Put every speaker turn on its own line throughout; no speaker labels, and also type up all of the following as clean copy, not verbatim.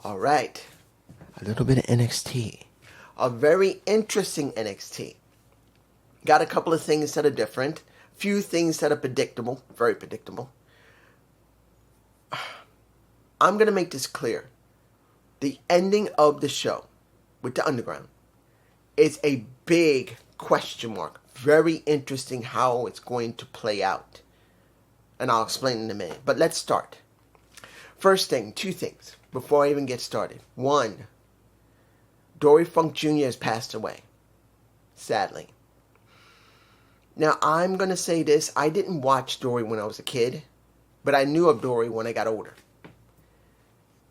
All right, a little bit of NXT. A very interesting NXT. Got a couple of things that are different. Few things that are predictable. Very predictable. I'm going to make this clear. The ending of the show with the Underground is a big question mark. Very interesting how it's going to play out. And I'll explain in a minute. But let's start. First thing, two things before I even get started. One, Dory Funk Jr. has passed away. Sadly. Now, I'm going to say this. I didn't watch Dory when I was a kid, but I knew of Dory when I got older.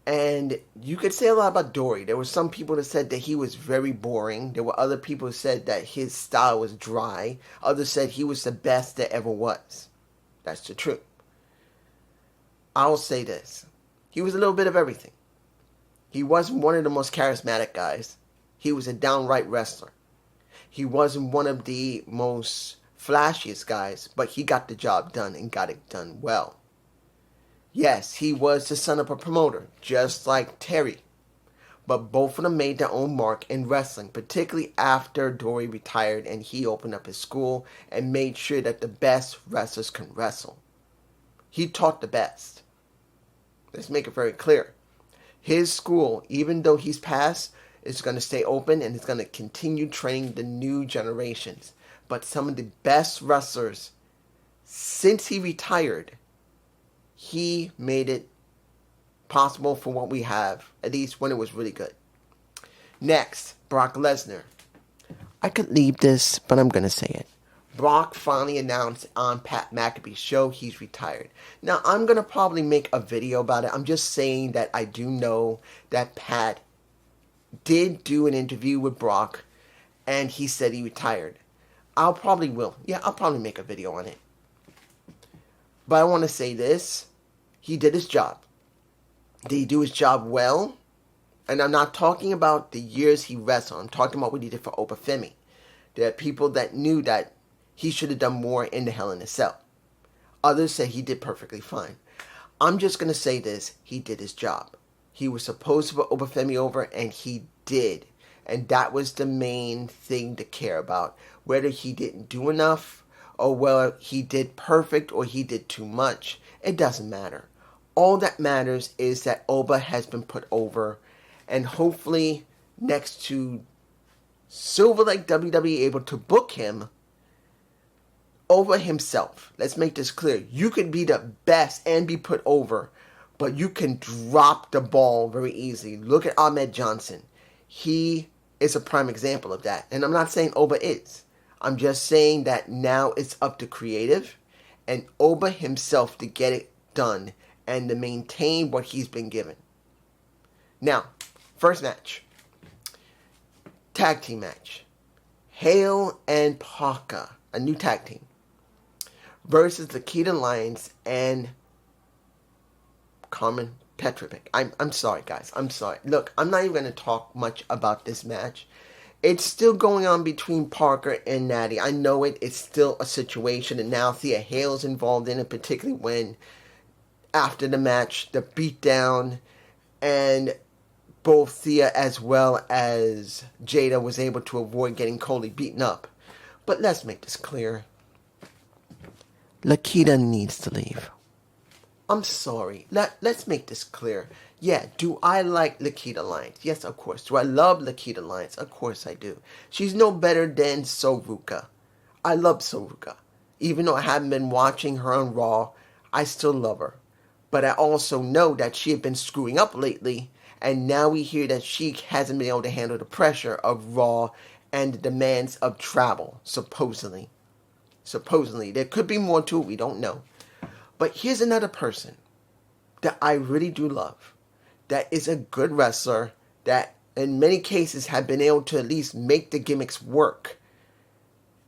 And you could say a lot about Dory. There were some people that said that he was very boring. There were other people who said that his style was dry. Others said he was the best that ever was. That's the truth. I'll say this. He was a little bit of everything. He wasn't one of the most charismatic guys. He was a downright wrestler. He wasn't one of the most flashiest guys, but he got the job done and got it done well. Yes, he was the son of a promoter, just like Terry. But both of them made their own mark in wrestling, particularly after Dory retired and he opened up his school and made sure that the best wrestlers can wrestle. He taught the best. Let's make it very clear. His school, even though he's passed, is going to stay open and it's going to continue training the new generations. But some of the best wrestlers, since he retired, he made it possible for what we have, at least when it was really good. Next, Brock Lesnar. I could leave this, but I'm going to say it. Brock finally announced on Pat McAfee's show he's retired. Now, I'm going to probably make a video about it. I'm just saying that I do know that Pat did do an interview with Brock, and he said he retired. I'll probably make a video on it. But I want to say this. He did his job. Did he do his job well? And I'm not talking about the years he wrestled. I'm talking about what he did for Obafemi. There are people that knew that he should have done more in the Hell in a Cell. Others say he did perfectly fine. I'm just going to say this. He did his job. He was supposed to put Obafemi over, and he did. And that was the main thing to care about. Whether he didn't do enough, or whether he did perfect, or he did too much, it doesn't matter. All that matters is that Oba has been put over, and hopefully next to Silver Lake WWE able to book him over himself. Let's make this clear. You could be the best and be put over, but you can drop the ball very easily. Look at Ahmed Johnson. He is a prime example of that. And I'm not saying Oba is. I'm just saying that now it's up to creative and Oba himself to get it done and to maintain what he's been given. Now, first match. Tag team match. Hale and Parker, a new tag team, versus Lakita Lyons and Carmen Petrovic. I'm sorry, guys. I'm sorry. Look, I'm not even going to talk much about this match. It's still going on between Parker and Natty. I know it. It's still a situation, and now Thea Hale's involved in it, particularly when, after the match, the beatdown, and both Thea as well as Jada was able to avoid getting coldly beaten up. But let's make this clear. Lakita needs to leave. I'm sorry. Let's make this clear. Yeah, do I like Lakita Lyons? Yes, of course. Do I love Lakita Lyons? Of course I do. She's no better than Soruka. I love Soruka. Even though I haven't been watching her on Raw, I still love her. But I also know that she had been screwing up lately, and now we hear that she hasn't been able to handle the pressure of Raw and the demands of travel, supposedly. Supposedly. There could be more to it, we don't know. But here's another person that I really do love, that is a good wrestler, that in many cases have been able to at least make the gimmicks work,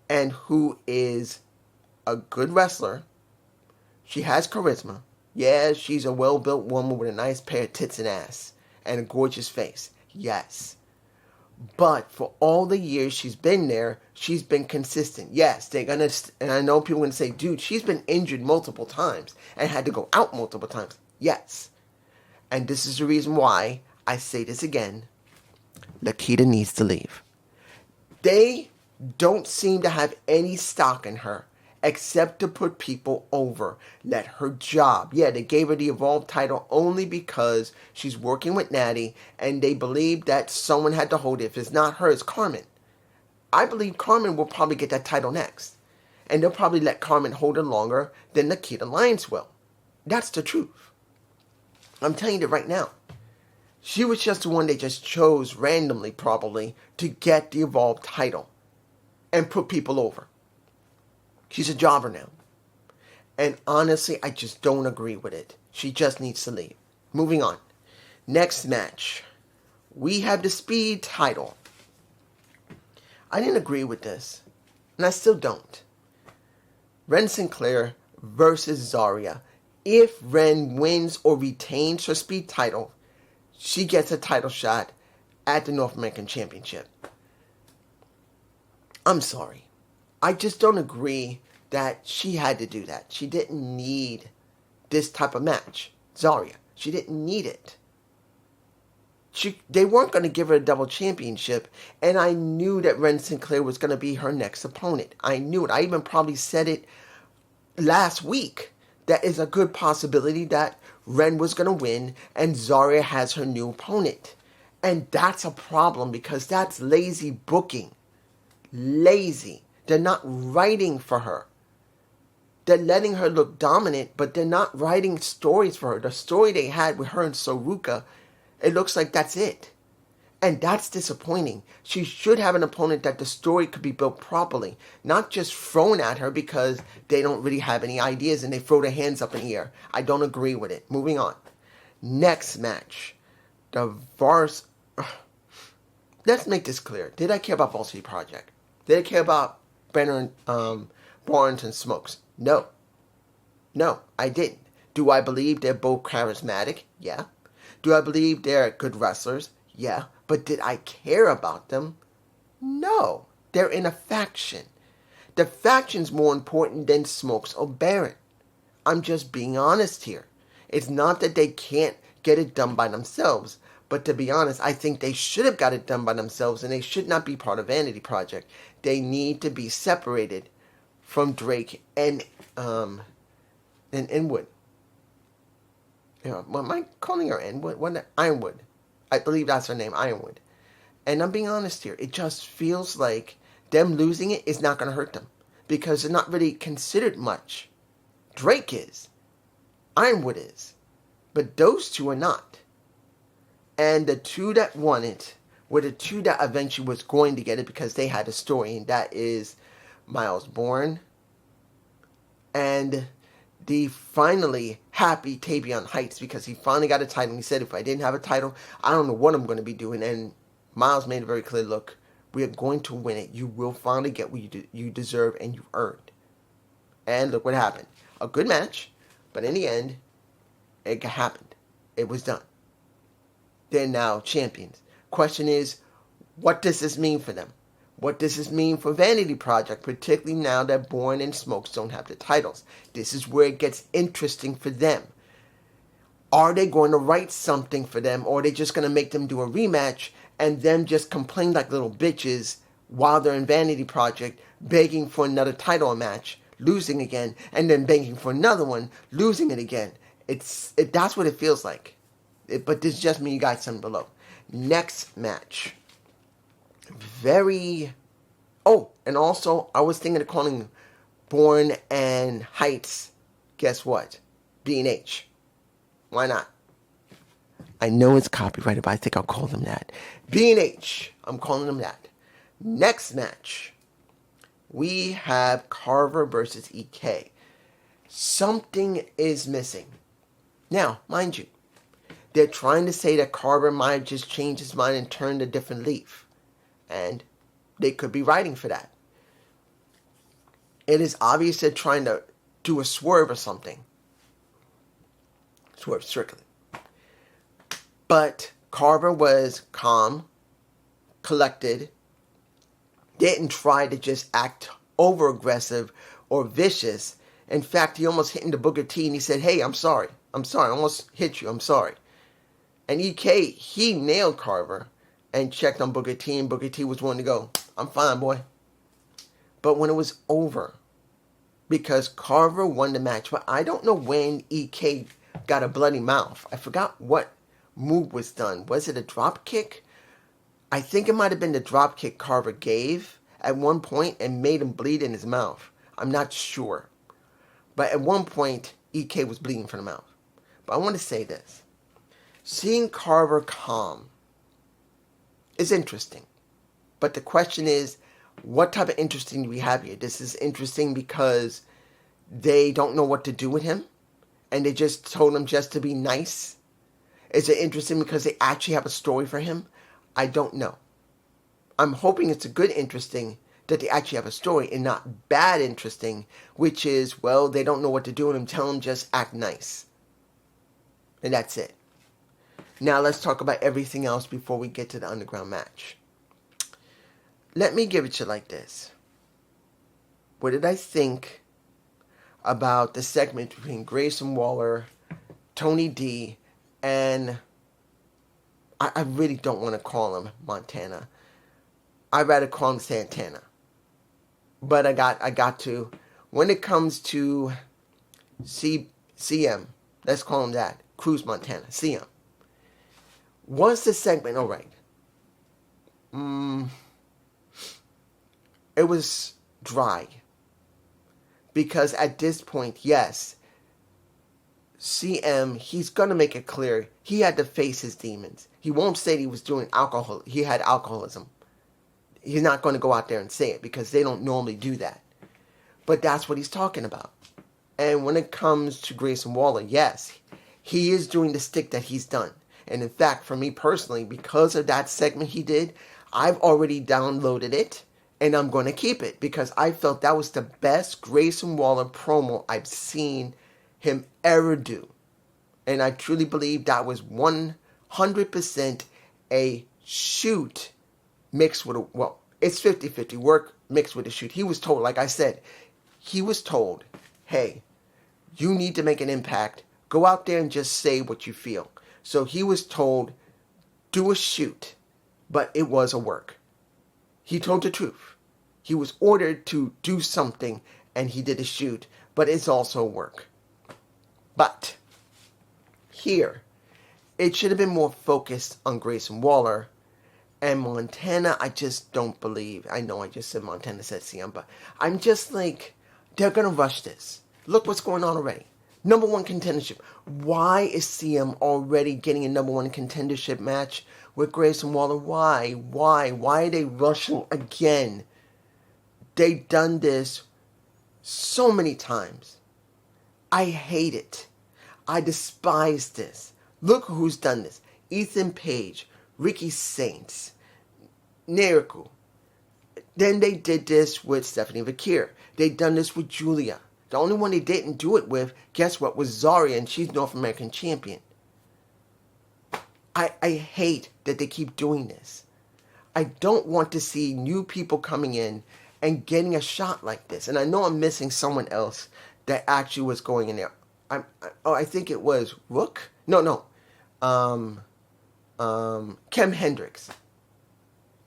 and who is a good wrestler. She has charisma. Yeah, she's a well-built woman with a nice pair of tits and ass, and a gorgeous face. Yes. But for all the years she's been there, she's been consistent. Yes, they're going to, and I know people are going to say, dude, she's been injured multiple times and had to go out multiple times. Yes. And this is the reason why I say this again. Nikita needs to leave. They don't seem to have any stock in her except to put people over. Let her job. Yeah, they gave her the Evolve title only because she's working with Natty and they believe that someone had to hold it. If it's not her, it's Carmen. I believe Carmen will probably get that title next. And they'll probably let Carmen hold it longer than Nikita Lyons will. That's the truth. I'm telling you right now. She was just the one they just chose randomly, probably, to get the Evolve title and put people over. She's a jobber now. And honestly, I just don't agree with it. She just needs to leave. Moving on. Next match. We have the Speed title. I didn't agree with this. And I still don't. Ren Sinclair versus Zarya. If Ren wins or retains her Speed title, she gets a title shot at the North American Championship. I'm sorry. I just don't agree that she had to do that. She didn't need this type of match. Zarya. She didn't need it. They weren't going to give her a double championship, and I knew that Ren Sinclair was going to be her next opponent. I knew it. I even probably said it last week. That is a good possibility that Ren was going to win and Zarya has her new opponent. And that's a problem because that's lazy booking. Lazy. They're not writing for her. They're letting her look dominant, but they're not writing stories for her. The story they had with her and Soruka, it looks like that's it. And that's disappointing. She should have an opponent that the story could be built properly. Not just thrown at her because they don't really have any ideas and they throw their hands up in the air. I don't agree with it. Moving on. Next match. Let's make this clear. Did I care about Varsity Project? Did I care about Banner and Barnes and Smokes? No. No, I didn't. Do I believe they're both charismatic? Yeah. Do I believe they're good wrestlers? Yeah. But did I care about them? No. They're in a faction. The faction's more important than Smokes or Baron. I'm just being honest here. It's not that they can't get it done by themselves. But to be honest, I think they should have got it done by themselves and they should not be part of Vanity Project. They need to be separated from Drake and Inwood. What am I calling her? Inwood? Ironwood. I believe that's her name, Ironwood. And I'm being honest here. It just feels like them losing it is not going to hurt them. Because they're not really considered much. Drake is. Ironwood is. But those two are not. And the two that won it were the two that eventually was going to get it because they had a story. And that is Miles Bourne and the finally happy Tavion Heights because he finally got a title. And he said, if I didn't have a title, I don't know what I'm going to be doing. And Miles made it very clear, look, we are going to win it. You will finally get what you deserve and you earned. And look what happened. A good match, but in the end, it happened. It was done. They're now champions. Question is, what does this mean for them? What does this mean for Vanity Project, particularly now that Bourne and Smokes don't have the titles? This is where it gets interesting for them. Are they going to write something for them, or are they just going to make them do a rematch and them just complain like little bitches while they're in Vanity Project, begging for another title match, losing again, and then begging for another one, losing it again? That's what it feels like. But this is just me, you guys, something below. Next match. And also, I was thinking of calling Bourne and Heights, guess what? B&H. Why not? I know it's copyrighted, but I think I'll call them that. B&H. I'm calling them that. Next match. We have Carver versus EK. Something is missing. Now, mind you, they're trying to say that Carver might have just changed his mind and turned a different leaf. And they could be writing for that. It is obvious they're trying to do a swerve or something. Swerve strictly. But Carver was calm, collected, didn't try to just act over-aggressive or vicious. In fact, he almost hit into Booker T and he said, hey, I'm sorry. I almost hit you. I'm sorry. And EK, he nailed Carver and checked on Booker T, and Booker T was willing to go, I'm fine, boy. But when it was over, because Carver won the match, but I don't know when EK got a bloody mouth. I forgot what move was done. Was it a drop kick? I think it might have been the drop kick Carver gave at one point and made him bleed in his mouth. I'm not sure. But at one point, EK was bleeding from the mouth. But I want to say this. Seeing Carver calm is interesting. But the question is, what type of interesting do we have here? This is interesting because they don't know what to do with him, and they just told him just to be nice. Is it interesting because they actually have a story for him? I don't know. I'm hoping it's a good interesting that they actually have a story and not bad interesting, which is, well, they don't know what to do with him. Tell him just act nice. And that's it. Now let's talk about everything else before we get to the underground match. Let me give it to you like this. What did I think about the segment between Grayson Waller, Tony D, and I really don't want to call him Montana. I'd rather call him Santana. But I got to. When it comes to CM, let's call him that. Cruz Montana, CM. Was the segment alright? It was dry. Because at this point, yes, CM, he's going to make it clear he had to face his demons. He won't say he was doing alcohol. He had alcoholism. He's not going to go out there and say it because they don't normally do that. But that's what he's talking about. And when it comes to Grayson Waller, yes, he is doing the stick that he's done. And in fact, for me personally, because of that segment he did, I've already downloaded it. And I'm going to keep it because I felt that was the best Grayson Waller promo I've seen him ever do. And I truly believe that was 100% a shoot mixed with it's 50-50 work mixed with a shoot. He was told, like I said, he was told, hey, you need to make an impact. Go out there and just say what you feel. So he was told, do a shoot, but it was a work. He told the truth. He was ordered to do something, and he did a shoot, but it's also work. But here, it should have been more focused on Grayson Waller, and Montana, I just don't believe. I know I just said Montana said CM, but I'm just like, they're going to rush this. Look what's going on already. Number one contendership. Why is CM already getting a number one contendership match with Grayson Waller? Why? Why are they rushing again? They've done this so many times. I hate it. I despise this. Look who's done this. Ethan Page, Ricky Saints, Neriku. Then they did this with Stephanie Vakir. They've done this with Julia. The only one they didn't do it with, guess what, was Zarya, and she's North American champion. I hate that they keep doing this. I don't want to see new people coming in and getting a shot like this. And I know I'm missing someone else that actually was going in there. I think it was Rook? No. Kem Hendricks.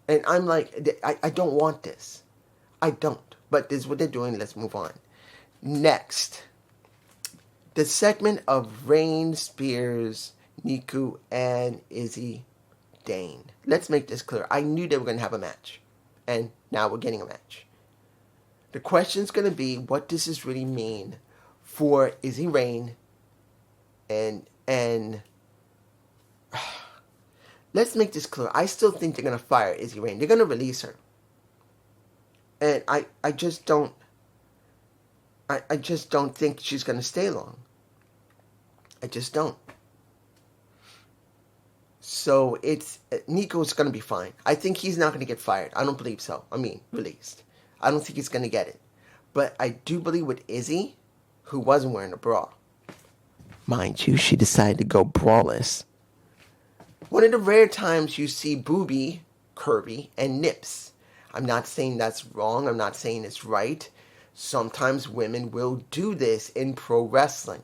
And I'm like, I don't want this. I don't. But this is what they're doing. Let's move on. Next, the segment of Reign, Spears, Niku, and Izzy Dane. Let's make this clear. I knew they were going to have a match. And now we're getting a match. The question's going to be, what does this really mean for Izzy Reign and let's make this clear. I still think they're going to fire Izzy Reign. They're going to release her. And I just don't think she's going to stay long. I just don't. So Nico's going to be fine. I think he's not going to get fired. I don't believe so. I mean, released. I don't think he's going to get it. But I do believe with Izzy, who wasn't wearing a bra. Mind you, she decided to go braless. One of the rare times you see booby, curvy, and nips. I'm not saying that's wrong. I'm not saying it's right. Sometimes women will do this in pro wrestling.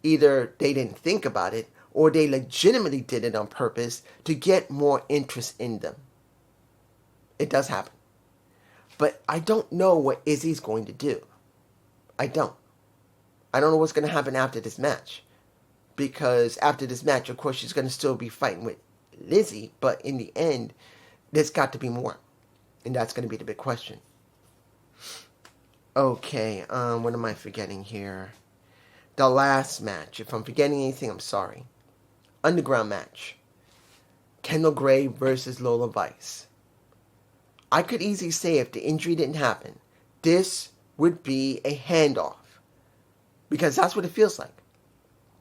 Either they didn't think about it, or they legitimately did it on purpose to get more interest in them. It does happen. But I don't know what Izzy's going to do. I don't. I don't know what's going to happen after this match. Because after this match, of course, she's going to still be fighting with Lizzie. But in the end, there's got to be more. And that's going to be the big question. Okay, what am I forgetting here? The last match. If I'm forgetting anything, I'm sorry. Underground match. Kendal Gray versus Lola Vice. I could easily say if the injury didn't happen, this would be a handoff. Because that's what it feels like.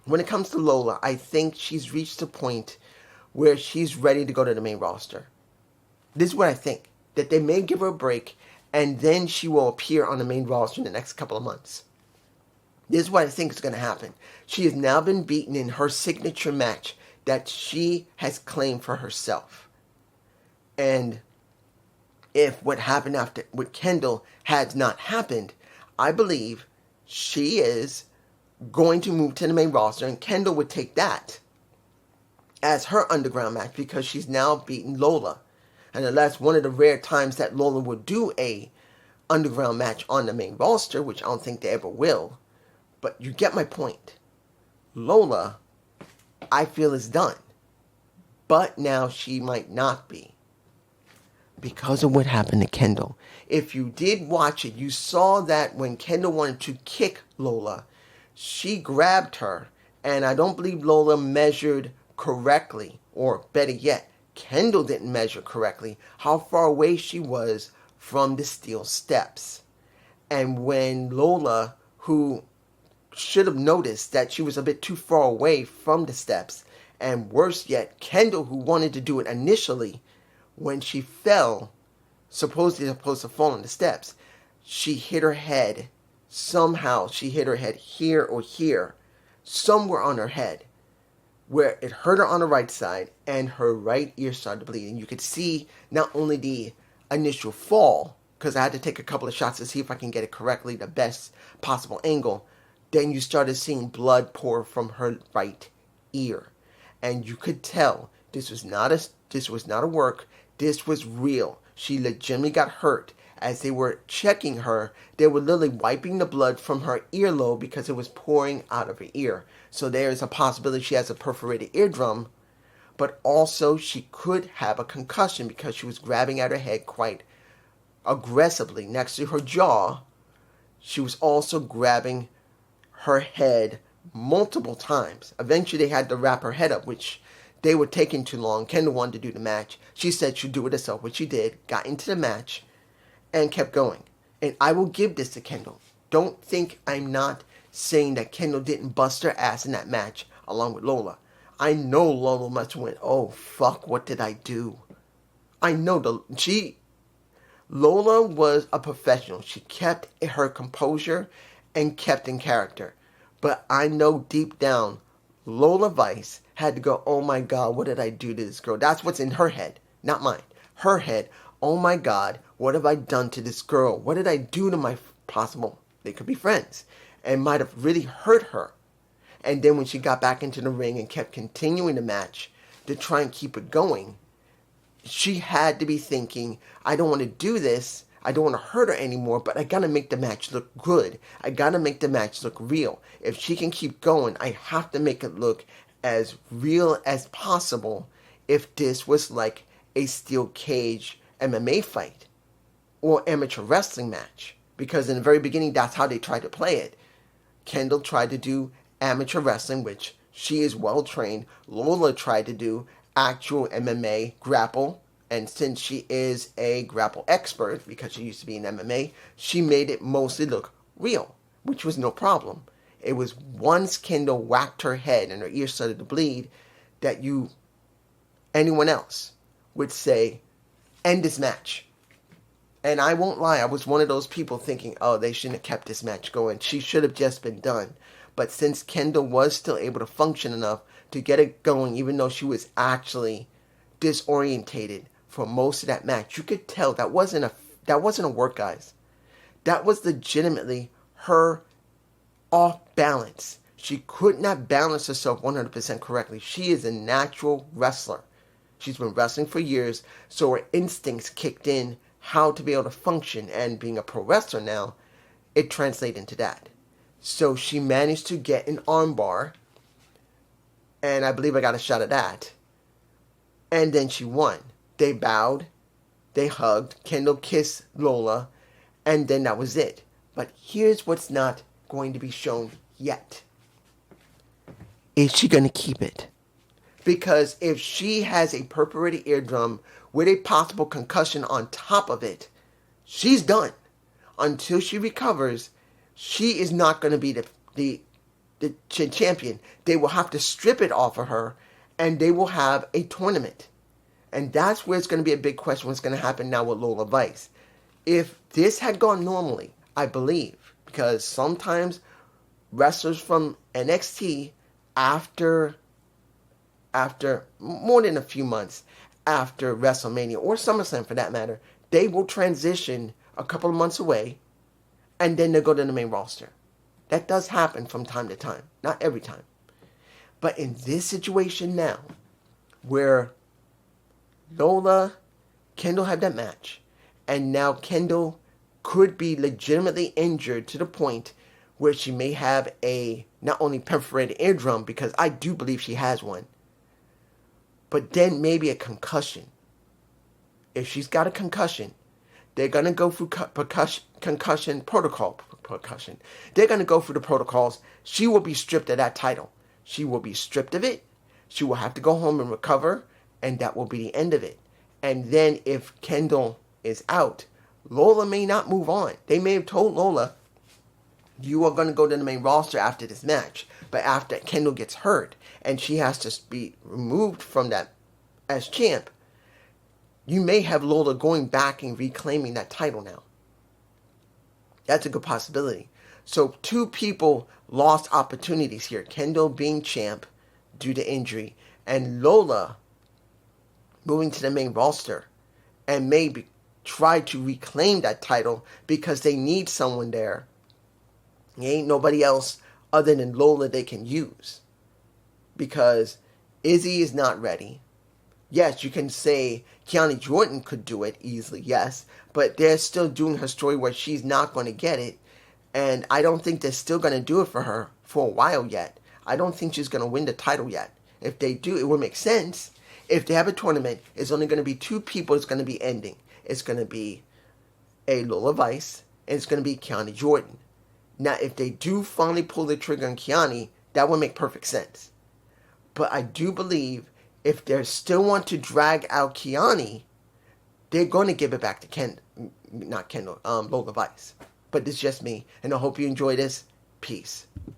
When it comes to Lola, I think she's reached a point where she's ready to go to the main roster. This is what I think. That they may give her a break, and then she will appear on the main roster in the next couple of months. This is what I think is going to happen. She has now been beaten in her signature match that she has claimed for herself. And if what happened after with Kendal had not happened, I believe she is going to move to the main roster, and Kendal would take that as her underground match because she's now beaten Lola. And that's one of the rare times that Lola would do a underground match on the main roster, which I don't think they ever will. But you get my point. Lola, I feel, is done. But now she might not be. Because of what happened to Kendal. If you did watch it, you saw that when Kendal wanted to kick Lola, she grabbed her. And I don't believe Lola measured correctly. Or better yet, Kendal didn't measure correctly how far away she was from the steel steps. And when Lola, who should have noticed that she was a bit too far away from the steps, and worse yet, Kendal, who wanted to do it initially, when she fell, supposed to fall on the steps, she hit her head. Somehow she hit her head here or here, somewhere on her head, where it hurt her on the right side, and her right ear started bleeding. You could see not only the initial fall, because I had to take a couple of shots to see if I can get it correctly, the best possible angle. Then you started seeing blood pour from her right ear, and you could tell this was not a work. This was real. She legitimately got hurt. As they were checking her, they were literally wiping the blood from her earlobe because it was pouring out of her ear. So there is a possibility she has a perforated eardrum, but also she could have a concussion because she was grabbing at her head quite aggressively. Next to her jaw, she was also grabbing her head multiple times. Eventually they had to wrap her head up, which they were taking too long. Kendal wanted to do the match. She said she'd do it herself, which she did, got into the match, and kept going. And I will give this to Kendal. Don't think I'm not saying that Kendal didn't bust her ass in that match along with Lola. I know Lola must have went, oh fuck, what did I do? I know Lola was a professional. She kept her composure and kept in character. But I know deep down, Lola Vice had to go, oh my God, what did I do to this girl? That's what's in her head, not mine. Her head, oh my God, what have I done to this girl? What did I do to my possible, they could be friends, and might have really hurt her. And then when she got back into the ring and kept continuing the match to try and keep it going, she had to be thinking, I don't want to do this. I don't want to hurt her anymore, but I got to make the match look good. I got to make the match look real. If she can keep going, I have to make it look as real as possible if this was like a steel cage MMA fight or amateur wrestling match. Because in the very beginning, that's how they tried to play it. Kendal tried to do amateur wrestling, which she is well trained. Lola tried to do actual MMA grapple. And since she is a grapple expert, because she used to be in MMA, she made it mostly look real, which was no problem. It was once Kendal whacked her head and her ear started to bleed that anyone else would say, end this match. And I won't lie, I was one of those people thinking, oh, they shouldn't have kept this match going. She should have just been done. But since Kendal was still able to function enough to get it going, even though she was actually disorientated for most of that match, you could tell that wasn't a work, guys. That was legitimately her off balance. She could not balance herself 100% correctly. She is a natural wrestler. She's been wrestling for years, so her instincts kicked in how to be able to function, and being a pro wrestler now, it translated into that. So she managed to get an armbar, and I believe I got a shot at that. And then she won. They bowed, they hugged, Kendal kissed Lola, and then that was it. But here's what's not going to be shown yet. Is she going to keep it? Because if she has a perforated eardrum with a possible concussion on top of it, she's done. Until she recovers, she is not going to be the champion. They will have to strip it off of her, and they will have a tournament. And that's where it's going to be a big question what's going to happen now with Lola Vice. If this had gone normally, I believe, because sometimes wrestlers from NXT after more than a few months after WrestleMania, or SummerSlam for that matter, they will transition a couple of months away, and then they'll go to the main roster. That does happen from time to time. Not every time. But in this situation now, where Lola, Kendal had that match, and now Kendal could be legitimately injured to the point where she may have a not only perforated eardrum, because I do believe she has one, but then maybe a concussion. If she's got a concussion, they're going to go through concussion protocol. They're going to go through the protocols. She will be stripped of that title. She will be stripped of it. She will have to go home and recover, and that will be the end of it. And then if Kendal is out, Lola may not move on. They may have told Lola, you are going to go to the main roster after this match. But after Kendal gets hurt and she has to be removed from that as champ, you may have Lola going back and reclaiming that title now. That's a good possibility. So two people lost opportunities here. Kendal being champ due to injury, and Lola moving to the main roster and maybe try to reclaim that title because they need someone there. There ain't nobody else other than Lola they can use, because Izzy is not ready. Yes, you can say Kiani Jordan could do it easily, yes, but they're still doing her story where she's not going to get it, and I don't think they're still going to do it for her for a while yet. I don't think she's going to win the title yet. If they do, it would make sense. If they have a tournament, it's only going to be two people it's going to be ending. It's going to be a Lola Vice, and it's going to be Kiani Jordan. Now, if they do finally pull the trigger on Kiani, that would make perfect sense. But I do believe if they still want to drag out Kiani, they're going to give it back to Lola Vice. But this is just me, and I hope you enjoy this. Peace.